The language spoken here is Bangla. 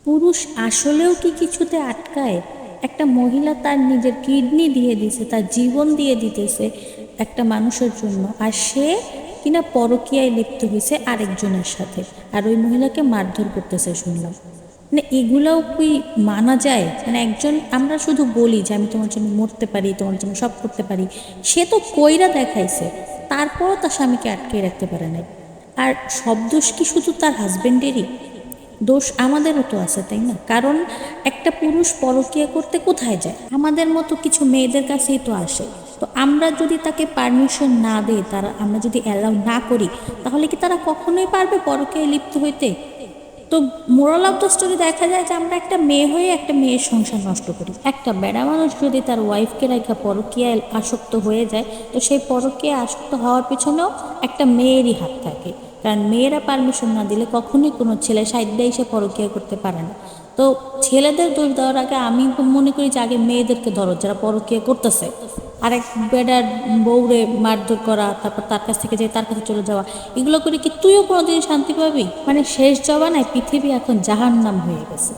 পুরুষ আসলেও কি কিছুতে আটকায়? একটা মহিলা তার নিজের কিডনি দিয়ে দিছে, তার জীবন দিয়ে দিতেছে একটা মানুষের জন্য, আর সে কিনা পরকীয়ায় লিপ্ত হয়েছে আরেকজনের সাথে, আর ওই মহিলাকে মারধর করতেছে শুনলাম। মানে এগুলাও কি মানা যায়? মানে একজন, আমরা শুধু বলি যে আমি তোমার জন্য মরতে পারি, তোমার জন্য সব করতে পারি, সে তো কইরা দেখাইছে, তারপরও তার স্বামীকে আটকে রাখতে পারে নাই। আর সব দোষ কি শুধু তার হাজবেন্ডেরই? দোষ আমাদেরও তো আছে, তাই না? কারণ একটা পুরুষ পরকীয়া করতে কোথায় যায়? আমাদের মতো কিছু মেয়েদের কাছেই তো আসে। তো আমরা যদি তাকে পারমিশন না দেই, তারা, আমরা যদি অ্যালাউ না করি, তাহলে কি তারা কখনোই পারবে পরকীয়ায় লিপ্ত হইতে? তো মোরাল অফ দ্য স্টোরি দেখা যায় যে আমরা একটা মেয়ে হয়ে একটা মেয়ের সংসার নষ্ট করি। একটা বেড়া মানুষ যদি তার ওয়াইফকে রেখা পরকীয়ায় আসক্ত হয়ে যায়, তো সেই পরকীয়ায় আসক্ত হওয়ার পিছনেও একটা মেয়েরই হাত থাকে। কারণ মেয়েরা পারমিশন না দিলে কখনোই কোনো ছেলে সাইডে এসে পরকীয়া করতে পারে না। তো ছেলেদের দোষ দেওয়ার আগে আমি মনে করি যে আগে মেয়েদেরকে ধরো যারা পরকীয়া করতেছে। আরেক বেডার বউরে মারধর করা, তারপর তার কাছ থেকে যে তার কাছে চলে যাওয়া, এগুলো করে কি তুইও কোনোদিন শান্তি পাবি? মানে শেষ জবানায় পৃথিবী এখন জাহান্নাম হয়ে গেছে।